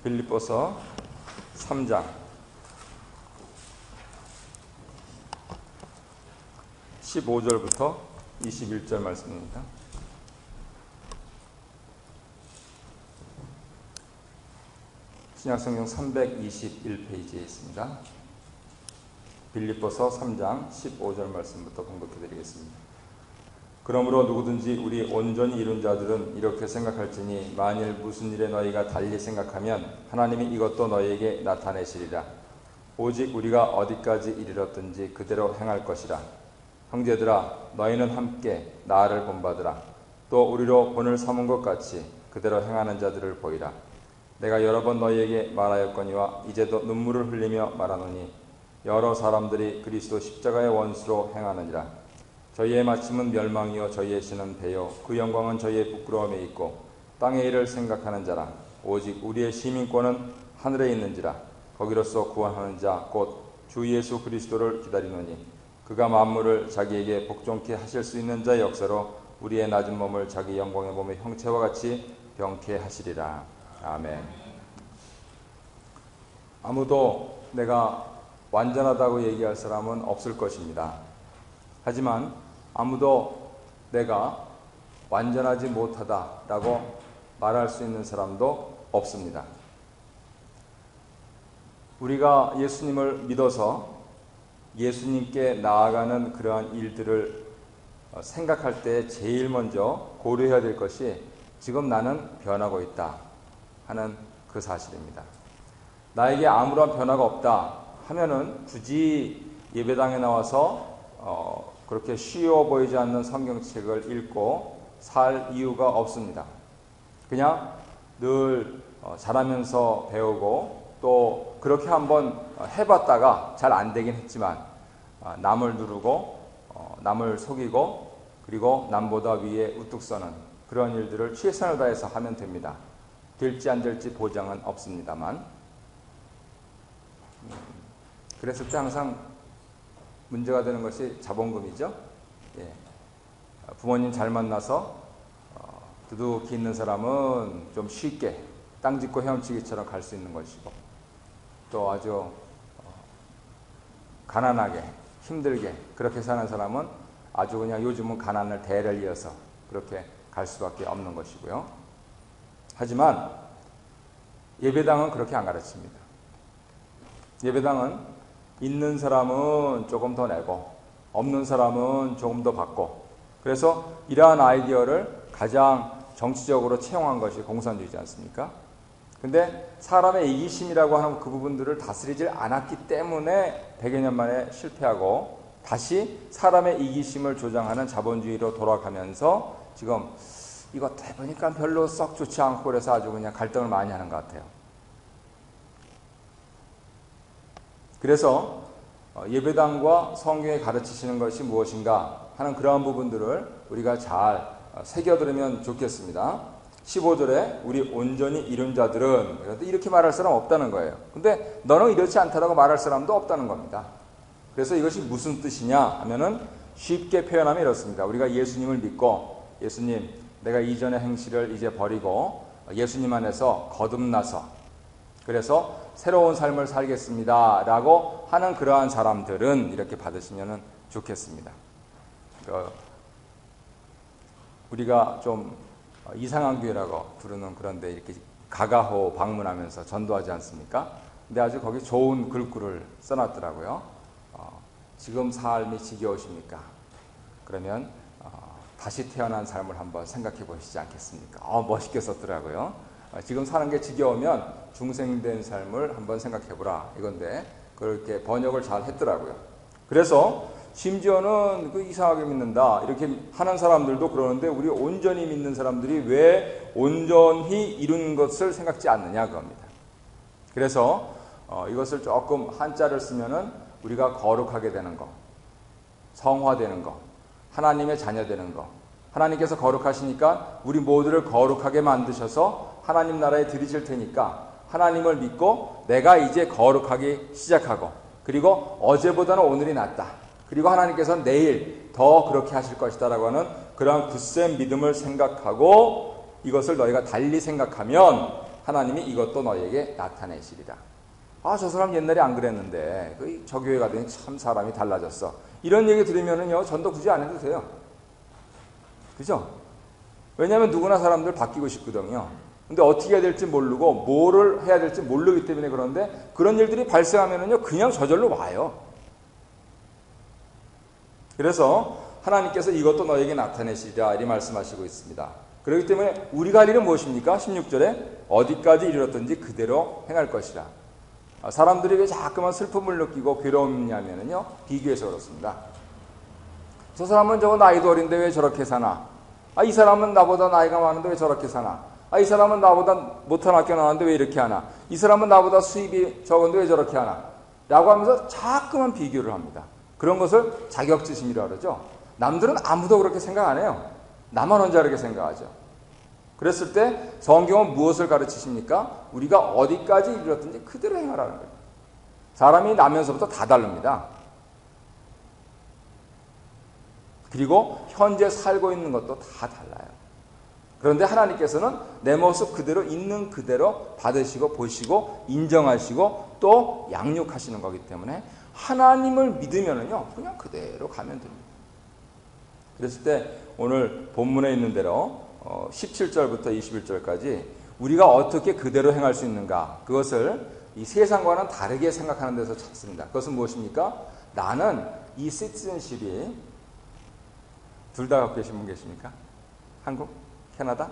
빌립보서 3장 15절부터 21절 말씀입니다. 신약성경 321페이지에 있습니다. 빌립보서 3장 15절 말씀부터 봉독해 드리겠습니다. 그러므로 누구든지 우리 온전히 이룬 자들은 이렇게 생각할지니 만일 무슨 일에 너희가 달리 생각하면 하나님이 이것도 너희에게 나타내시리라. 오직 우리가 어디까지 이르렀든지 그대로 행할 것이라. 형제들아 너희는 함께 나를 본받으라. 또 우리로 본을 삼은 것 같이 그대로 행하는 자들을 보이라. 내가 여러 번 너희에게 말하였거니와 이제도 눈물을 흘리며 말하노니 여러 사람들이 그리스도 십자가의 원수로 행하느니라. 저희의 마침은 멸망이요 저희의 신은 배요 그 영광은 저희의 부끄러움에 있고 땅의 일을 생각하는 자라. 오직 우리의 시민권은 하늘에 있는지라. 거기로서 구원하는 자 곧 주 예수 그리스도를 기다리노니 그가 만물을 자기에게 복종케 하실 수 있는 자의 역사로 우리의 낮은 몸을 자기 영광의 몸의 형체와 같이 병케 하시리라. 아멘. 아무도 내가 완전하다고 얘기할 사람은 없을 것입니다. 하지만 아무도 내가 완전하지 못하다라고 말할 수 있는 사람도 없습니다. 우리가 예수님을 믿어서 예수님께 나아가는 그러한 일들을 생각할 때 제일 먼저 고려해야 될 것이 지금 나는 변하고 있다 하는 그 사실입니다. 나에게 아무런 변화가 없다 하면은 굳이 예배당에 나와서 그렇게 쉬워 보이지 않는 성경책을 읽고 살 이유가 없습니다. 그냥 늘 잘하면서 배우고 또 그렇게 한번 해봤다가 잘 안 되긴 했지만 남을 누르고 남을 속이고 그리고 남보다 위에 우뚝 서는 그런 일들을 최선을 다해서 하면 됩니다. 될지 안 될지 보장은 없습니다만 그랬을 때 항상 문제가 되는 것이 자본금이죠. 예. 부모님 잘 만나서 두둑히 있는 사람은 좀 쉽게 땅 짚고 헤엄치기처럼 갈 수 있는 것이고 또 아주 가난하게 힘들게 그렇게 사는 사람은 아주 그냥 요즘은 가난을 대를 이어서 그렇게 갈 수밖에 없는 것이고요. 하지만 예배당은 그렇게 안 가르칩니다. 예배당은 있는 사람은 조금 더 내고 없는 사람은 조금 더 받고 그래서 이러한 아이디어를 가장 정치적으로 채용한 것이 공산주의지 않습니까? 근데 사람의 이기심이라고 하는 그 부분들을 다스리질 않았기 때문에 100여 년 만에 실패하고 다시 사람의 이기심을 조장하는 자본주의로 돌아가면서 지금 이거 해보니까 별로 썩 좋지 않고 그래서 아주 그냥 갈등을 많이 하는 것 같아요. 그래서 예배당과 성경에 가르치시는 것이 무엇인가 하는 그러한 부분들을 우리가 잘 새겨들으면 좋겠습니다. 15절에 우리 온전히 이룬 자들은 이렇게 말할 사람 없다는 거예요. 근데 너는 이렇지 않다라고 말할 사람도 없다는 겁니다. 그래서 이것이 무슨 뜻이냐 하면은 쉽게 표현하면 이렇습니다. 우리가 예수님을 믿고 예수님 내가 이전의 행실을 이제 버리고 예수님 안에서 거듭나서 그래서 새로운 삶을 살겠습니다 라고 하는 그러한 사람들은 이렇게 받으시면 좋겠습니다. 우리가 좀 이상한 교회라고 부르는 그런데 이렇게 가가호 방문하면서 전도하지 않습니까? 근데 아주 거기 좋은 글귀를 써놨더라고요. 지금 삶이 지겨우십니까? 그러면 다시 태어난 삶을 한번 생각해 보시지 않겠습니까? 멋있게 썼더라고요. 지금 사는 게 지겨우면 중생된 삶을 한번 생각해보라 이건데 그렇게 번역을 잘 했더라고요. 그래서 심지어는 그 이상하게 믿는다 이렇게 하는 사람들도 그러는데 우리 온전히 믿는 사람들이 왜 온전히 이룬 것을 생각지 않느냐 그겁니다. 그래서 이것을 조금 한자를 쓰면은 우리가 거룩하게 되는 거, 성화되는 거, 하나님의 자녀 되는 거. 하나님께서 거룩하시니까 우리 모두를 거룩하게 만드셔서 하나님 나라에 들이실 테니까 하나님을 믿고 내가 이제 거룩하기 시작하고 그리고 어제보다는 오늘이 낫다. 그리고 하나님께서는 내일 더 그렇게 하실 것이다 라고 하는 그러한 굳센 믿음을 생각하고 이것을 너희가 달리 생각하면 하나님이 이것도 너희에게 나타내시리라. 아, 저 사람 옛날에 안 그랬는데 저 교회 가더니 참 사람이 달라졌어. 이런 얘기 들으면은요, 전도 굳이 안 해도 돼요. 그죠? 왜냐하면 누구나 사람들 바뀌고 싶거든요. 근데 어떻게 해야 될지 모르고 뭐를 해야 될지 모르기 때문에 그런데 그런 일들이 발생하면은요, 그냥 저절로 와요. 그래서 하나님께서 이것도 너에게 나타내시리라 이 말씀하시고 있습니다. 그렇기 때문에 우리가 할 일은 무엇입니까? 16절에 어디까지 이르렀든지 그대로 행할 것이라. 사람들이 왜 자꾸만 슬픔을 느끼고 괴로움냐면요, 비교해서 그렇습니다. 저 사람은 저거 나이도 어린데 왜 저렇게 사나? 아, 이 사람은 나보다 나이가 많은데 왜 저렇게 사나? 아, 이 사람은 나보다 못한 학교 나왔는데 왜 이렇게 하나? 이 사람은 나보다 수입이 적은데 왜 저렇게 하나? 라고 하면서 자꾸만 비교를 합니다. 그런 것을 자격지심이라고 그러죠. 남들은 아무도 그렇게 생각 안 해요. 나만 혼자 그렇게 생각하죠. 그랬을 때 성경은 무엇을 가르치십니까? 우리가 어디까지 이르렀든지 그대로 행하라는 거예요. 사람이 나면서부터 다 다릅니다. 그리고 현재 살고 있는 것도 다 달라요. 그런데 하나님께서는 내 모습 그대로 있는 그대로 받으시고 보시고 인정하시고 또 양육하시는 거기 때문에 하나님을 믿으면은요, 그냥 그대로 가면 됩니다. 그랬을 때 오늘 본문에 있는 대로 17절부터 21절까지 우리가 어떻게 그대로 행할 수 있는가, 그것을 이 세상과는 다르게 생각하는 데서 찾습니다. 그것은 무엇입니까? 나는 이 시티즌십이 둘 다 갖고 계신 분 계십니까? 한국? 캐나다?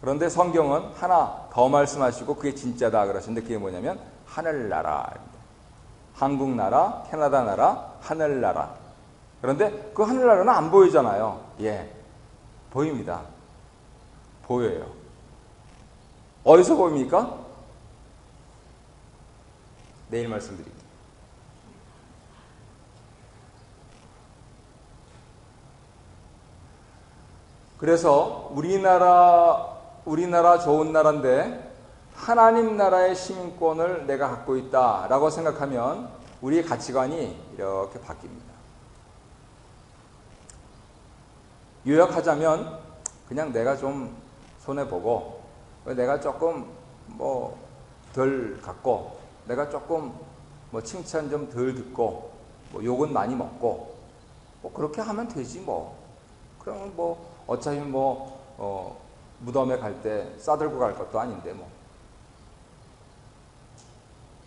그런데 성경은 하나 더 말씀하시고 그게 진짜다 그러시는데 그게 뭐냐면 하늘나라입니다. 한국 나라, 캐나다 나라, 하늘나라. 그런데 그 하늘나라는 안 보이잖아요. 예, 보입니다. 보여요. 어디서 보입니까? 내일 말씀드릴게요. 그래서 우리나라 좋은 나라인데 하나님 나라의 시민권을 내가 갖고 있다라고 생각하면 우리의 가치관이 이렇게 바뀝니다. 요약하자면 그냥 내가 좀 손해보고 내가 조금 덜 갖고 내가 조금 칭찬 좀 덜 듣고 욕은 많이 먹고 그렇게 하면 되지 그러면 어차피 무덤에 갈 때 싸들고 갈 것도 아닌데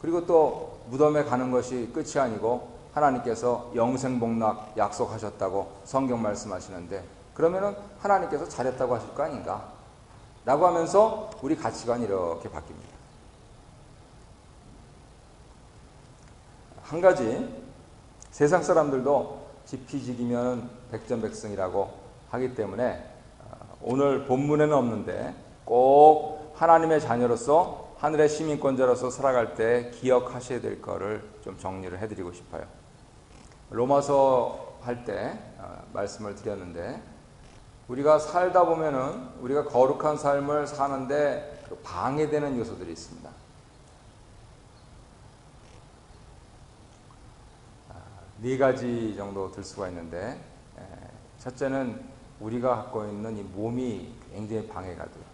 그리고 또 무덤에 가는 것이 끝이 아니고 하나님께서 영생복락 약속하셨다고 성경 말씀하시는데 그러면은 하나님께서 잘했다고 하실 거 아닌가? 라고 하면서 우리 가치관이 이렇게 바뀝니다. 한 가지, 세상 사람들도 지피지기면 백전백승이라고 하기 때문에 오늘 본문에는 없는데 꼭 하나님의 자녀로서 하늘의 시민권자로서 살아갈 때 기억하셔야 될 거를 좀 정리를 해드리고 싶어요. 로마서 할 때 말씀을 드렸는데 우리가 살다 보면은 우리가 거룩한 삶을 사는데 방해되는 요소들이 있습니다. 네 가지 정도 들 수가 있는데 첫째는 우리가 갖고 있는 이 몸이 굉장히 방해가 돼요.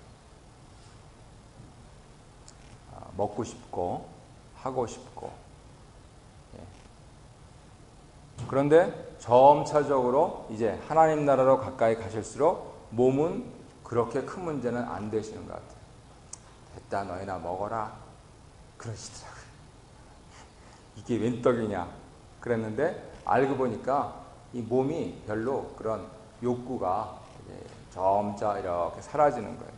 먹고 싶고 하고 싶고 그런데 점차적으로 이제 하나님 나라로 가까이 가실수록 몸은 그렇게 큰 문제는 안 되시는 것 같아요. 됐다 너희나 먹어라 그러시더라고요. 이게 웬 떡이냐 그랬는데 알고 보니까 이 몸이 별로 그런 욕구가 점차 이렇게 사라지는 거예요.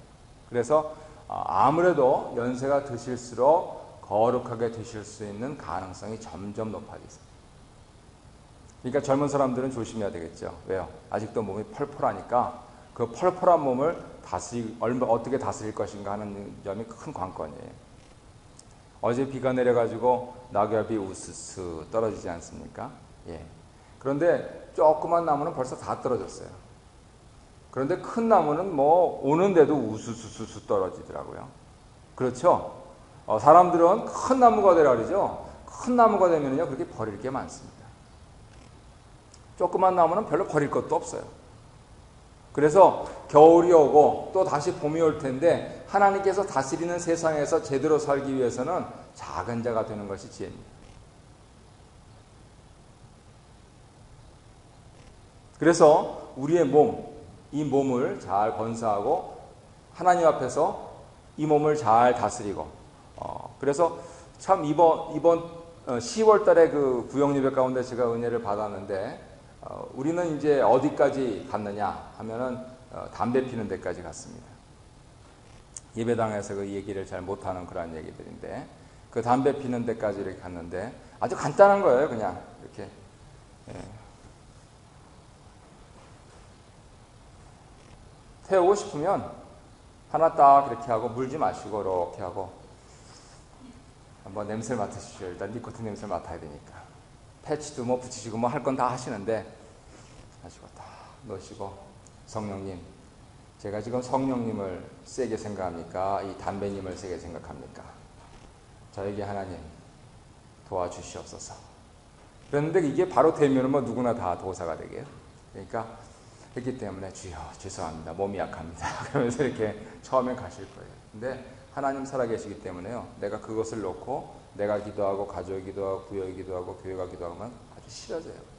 그래서 아무래도 연세가 드실수록 거룩하게 되실 수 있는 가능성이 점점 높아지습니다. 그러니까 젊은 사람들은 조심해야 되겠죠. 왜요? 아직도 몸이 펄펄하니까 그 펄펄한 몸을 어떻게 다스릴 것인가 하는 점이 큰 관건이에요. 어제 비가 내려가지고 낙엽이 우스스 떨어지지 않습니까? 예. 그런데 조그만 나무는 벌써 다 떨어졌어요. 그런데 큰 나무는 오는데도 우수수수 떨어지더라고요. 그렇죠? 사람들은 큰 나무가 되라 그러죠. 큰 나무가 되면요 그렇게 버릴 게 많습니다. 조그만 나무는 별로 버릴 것도 없어요. 그래서 겨울이 오고 또 다시 봄이 올 텐데 하나님께서 다스리는 세상에서 제대로 살기 위해서는 작은 자가 되는 것이 지혜입니다. 그래서 우리의 몸, 이 몸을 잘 건사하고 하나님 앞에서 이 몸을 잘 다스리고 그래서 참 이번 10월 달에 그 구역예배 가운데 제가 은혜를 받았는데 우리는 이제 어디까지 갔느냐 하면은 담배 피는 데까지 갔습니다. 예배당에서 그 얘기를 잘 못하는 그런 얘기들인데 그 담배 피는 데까지 이렇게 갔는데 아주 간단한 거예요. 그냥 이렇게 태우고 싶으면 하나 딱 이렇게 하고 물지 마시고 이렇게 하고 한번 냄새를 맡으십시오. 일단 니코틴 냄새를 맡아야 되니까. 패치도 뭐 붙이시고 뭐 할 건 다 하시는데 하시고 딱 넣으시고 성령님, 제가 지금 성령님을 세게 생각합니까? 이 담배님을 세게 생각합니까? 저에게 하나님 도와주시옵소서. 그런데 이게 바로 되면 뭐 누구나 다 도사가 되게요. 그러니까 했기 때문에 주여 죄송합니다. 몸이 약합니다. 그러면서 이렇게 처음엔 가실 거예요. 근데 하나님 살아계시기 때문에요. 내가 그것을 놓고 내가 기도하고 가족이 기도하고 구역이 기도하고 교회가 기도하면 아주 싫어져요.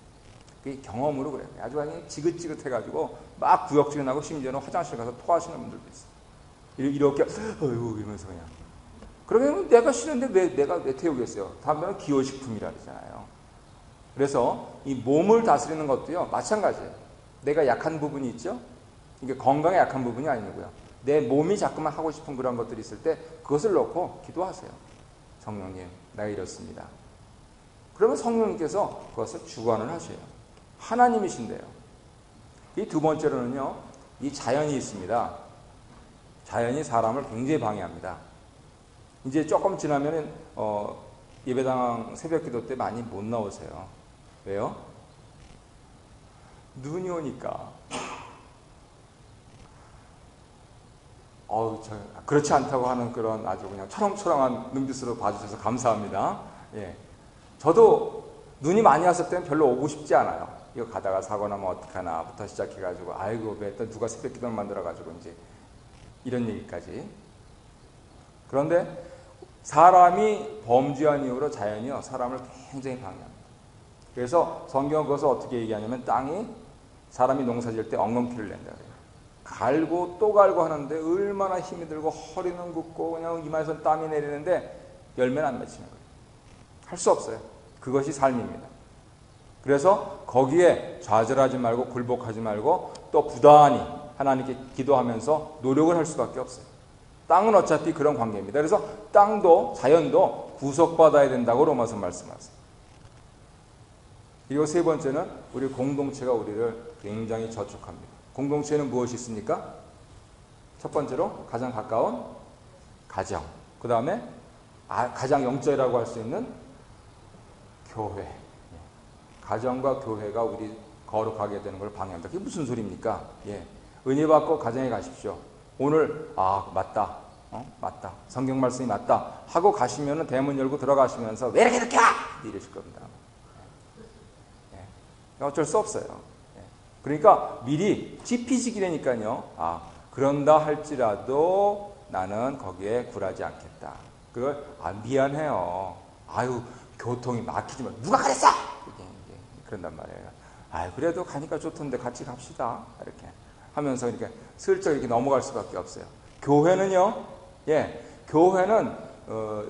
그게 경험으로 그래요. 아주 그냥 지긋지긋해가지고 막 구역질나고 심지어는 화장실 가서 토하시는 분들도 있어요. 이렇게 이러면서 그냥. 그러면 내가 싫은데 내가 왜 태우겠어요? 담배는 기호식품이라 그러잖아요. 그래서 이 몸을 다스리는 것도요 마찬가지예요. 내가 약한 부분이 있죠? 이게 건강에 약한 부분이 아니고요. 내 몸이 자꾸만 하고 싶은 그런 것들이 있을 때 그것을 놓고 기도하세요. 성령님, 내가 이렇습니다. 그러면 성령님께서 그것을 주관을 하셔요. 하나님이신데요. 이 두 번째로는요, 이 자연이 있습니다. 자연이 사람을 굉장히 방해합니다. 이제 조금 지나면은 예배당 새벽기도 때 많이 못 나오세요. 왜요? 눈이 오니까. 그렇지 않다고 하는 그런 아주 그냥 초롱초롱한 눈빛으로 봐주셔서 감사합니다. 예. 저도 눈이 많이 왔을 때는 별로 오고 싶지 않아요. 이거 가다가 사고 나면 어떡하나부터 시작해가지고, 아이고, 왜 또 누가 새벽 기도를 만들어가지고, 이제, 이런 얘기까지. 그런데 사람이 범죄한 이후로 자연이요, 사람을 굉장히 방해합니다. 그래서 성경은 그것을 어떻게 얘기하냐면, 땅이 사람이 농사 지을 때 엉겅퀴를 낸다 그래요. 갈고 또 갈고 하는데 얼마나 힘이 들고 허리는 굽고 그냥 이마에서 땀이 내리는데 열매는 안 맺히는 거예요. 할 수 없어요. 그것이 삶입니다. 그래서 거기에 좌절하지 말고 굴복하지 말고 또 부단히 하나님께 기도하면서 노력을 할 수밖에 없어요. 땅은 어차피 그런 관계입니다. 그래서 땅도 자연도 구속받아야 된다고 로마서 말씀하세요. 그리고 세 번째는 우리 공동체가 우리를 굉장히 저촉합니다. 공동체에는 무엇이 있습니까? 첫 번째로 가장 가까운 가정, 그 다음에 가장 영적이라고 할 수 있는 교회. 가정과 교회가 우리 거룩하게 되는 걸 방해한다. 그게 무슨 소리입니까? 예. 은혜 받고 가정에 가십시오. 오늘 맞다. 맞다. 성경 말씀이 맞다. 하고 가시면은 대문 열고 들어가시면서 왜 이렇게 이러실 겁니다. 예. 어쩔 수 없어요. 그러니까 미리 지피지기라니까요. 그런다 할지라도 나는 거기에 굴하지 않겠다. 그걸 미안해요. 아유 교통이 막히지만 누가 그랬어? 그런단 말이에요. 그래도 가니까 좋던데 같이 갑시다. 이렇게 하면서 이렇게 슬쩍 이렇게 넘어갈 수밖에 없어요. 교회는요. 교회는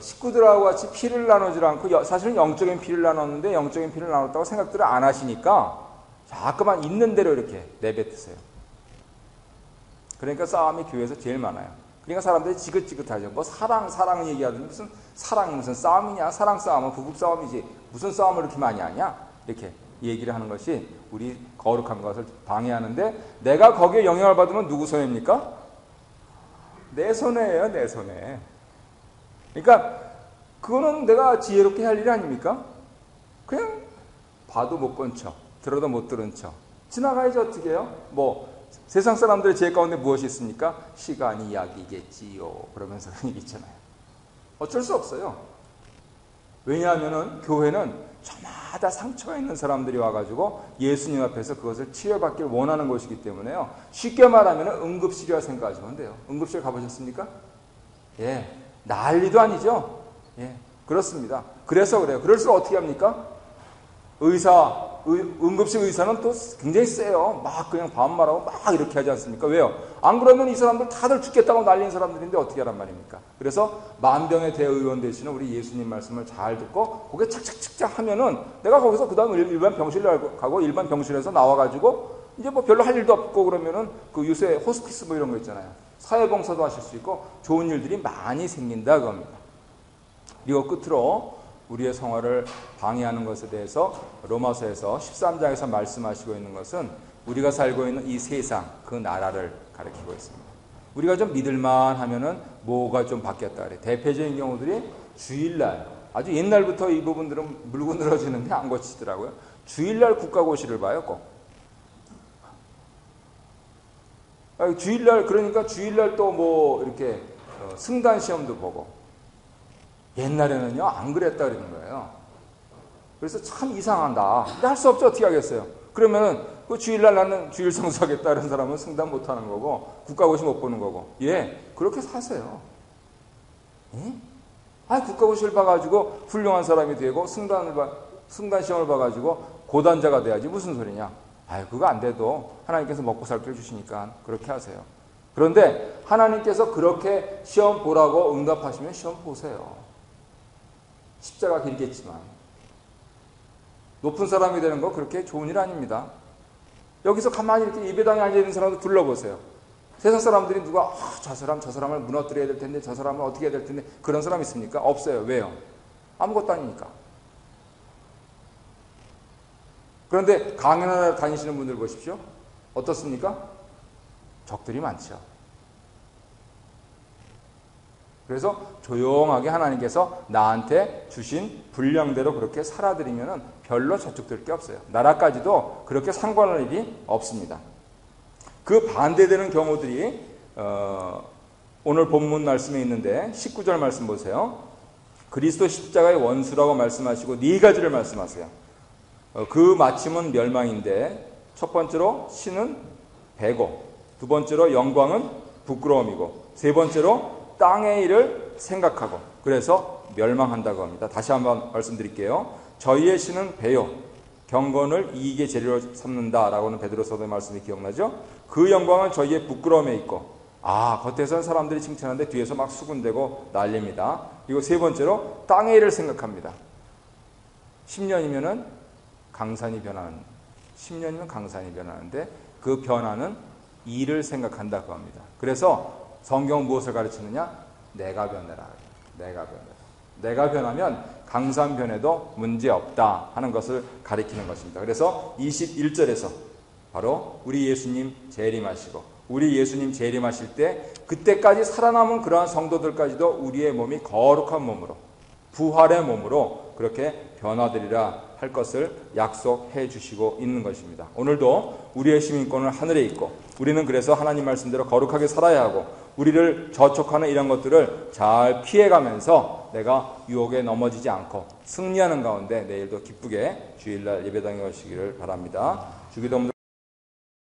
식구들하고 같이 피를 나누지 않고 사실은 영적인 피를 나눴는데 영적인 피를 나눴다고 생각들을 안 하시니까 자꾸만 있는 대로 이렇게 내뱉으세요. 그러니까 싸움이 교회에서 제일 많아요. 그러니까 사람들이 지긋지긋하죠. 뭐 사랑 얘기하더니 무슨 사랑이 무슨 싸움이냐? 사랑 싸움은 부부 싸움이지. 무슨 싸움을 이렇게 많이 하냐? 이렇게 얘기를 하는 것이 우리 거룩한 것을 방해하는데 내가 거기에 영향을 받으면 누구 손해입니까? 내 손해예요. 내 손해. 그러니까 그거는 내가 지혜롭게 할 일이 아닙니까? 그냥 봐도 못 본 척. 들어도 못 들은 척. 지나가야지 어떻게 해요? 세상 사람들의 지혜 가운데 무엇이 있습니까? 시간이 약이겠지요. 그러면서 그런 얘기 있잖아요. 어쩔 수 없어요. 왜냐하면은 교회는 저마다 상처가 있는 사람들이 와가지고 예수님 앞에서 그것을 치료받길 원하는 것이기 때문에요. 쉽게 말하면 응급실이라 생각하시면 돼요. 응급실 가보셨습니까? 예, 난리도 아니죠. 예, 그렇습니다. 그래서 그래요. 그럴수록 어떻게 합니까? 응급실 의사는 또 굉장히 세요. 막 그냥 반말하고 막 이렇게 하지 않습니까? 왜요? 안 그러면 이 사람들 다들 죽겠다고 난리는 사람들인데 어떻게 하란 말입니까? 그래서 만병의 대의원 되시는 우리 예수님 말씀을 잘 듣고 거기에 착착착착 하면은 내가 거기서 그 다음 일반 병실 가고 일반 병실에서 나와가지고 이제 뭐 별로 할 일도 없고 그러면은 그 요새 호스피스 뭐 이런 거 있잖아요. 사회봉사도 하실 수 있고 좋은 일들이 많이 생긴다 그겁니다. 이거 끝으로 우리의 성화를 방해하는 것에 대해서 로마서에서 13장에서 말씀하시고 있는 것은 우리가 살고 있는 이 세상, 그 나라를 가리키고 있습니다. 우리가 좀 믿을만 하면은 뭐가 좀 바뀌었다 그래. 대표적인 경우들이 주일날, 아주 옛날부터 이 부분들은 물고 늘어지는데 안 고치더라고요. 주일날 국가고시를 봐요, 꼭. 주일날, 그러니까 주일날 또 뭐 이렇게 승단 시험도 보고. 옛날에는요, 안 그랬다 그러는 거예요. 그래서 참 이상한다. 근데 할 수 없죠. 어떻게 하겠어요? 그러면은, 그 주일날 나는 주일 성수하겠다는 사람은 승단 못 하는 거고, 국가고시 못 보는 거고. 예, 그렇게 사세요. 예? 국가고시를 봐가지고 훌륭한 사람이 되고, 승단 시험을 봐가지고 고단자가 돼야지. 무슨 소리냐? 그거 안 돼도 하나님께서 먹고 살 길 주시니까 그렇게 하세요. 그런데 하나님께서 그렇게 시험 보라고 응답하시면 시험 보세요. 십자가 길겠지만 높은 사람이 되는 거 그렇게 좋은 일 아닙니다. 여기서 가만히 이렇게 예배당에 앉아있는 사람도 둘러보세요. 세상 사람들이 누가 저 사람을 무너뜨려야 될 텐데 저 사람을 어떻게 해야 될 텐데 그런 사람 있습니까? 없어요. 왜요? 아무것도 아니니까. 그런데 강연을 다니시는 분들 보십시오. 어떻습니까? 적들이 많죠. 그래서 조용하게 하나님께서 나한테 주신 분량대로 그렇게 살아드리면 별로 저축될 게 없어요. 나라까지도 그렇게 상관할 일이 없습니다. 그 반대되는 경우들이 오늘 본문 말씀에 있는데 19절 말씀 보세요. 그리스도 십자가의 원수라고 말씀하시고 네 가지를 말씀하세요. 그 마침은 멸망인데 첫 번째로 신은 배고 두 번째로 영광은 부끄러움이고 세 번째로 땅의 일을 생각하고 그래서 멸망한다고 합니다. 다시 한번 말씀드릴게요. 저희의 신은 배요. 경건을 이익의 재료로 삼는다라고는 베드로서도의 말씀이 기억나죠? 그 영광은 저희의 부끄러움에 있고 겉에서는 사람들이 칭찬하는데 뒤에서 막 수군대고 난립니다. 그리고 세 번째로 땅의 일을 생각합니다. 10년이면은 강산이 변하는 10년이면 강산이 변하는데 그 변화는 일을 생각한다고 합니다. 그래서 성경은 무엇을 가르치느냐? 내가 변해라. 내가 변하면 강산 변해도 문제없다 하는 것을 가리키는 것입니다. 그래서 21절에서 바로 우리 예수님 재림하시고 우리 예수님 재림하실 때 그때까지 살아남은 그러한 성도들까지도 우리의 몸이 거룩한 몸으로 부활의 몸으로 그렇게 변화되리라 할 것을 약속해 주시고 있는 것입니다. 오늘도 우리의 시민권은 하늘에 있고 우리는 그래서 하나님 말씀대로 거룩하게 살아야 하고 우리를 저촉하는 이런 것들을 잘 피해가면서 내가 유혹에 넘어지지 않고 승리하는 가운데 내일도 기쁘게 주일날 예배당에 오시기를 바랍니다. 주기도문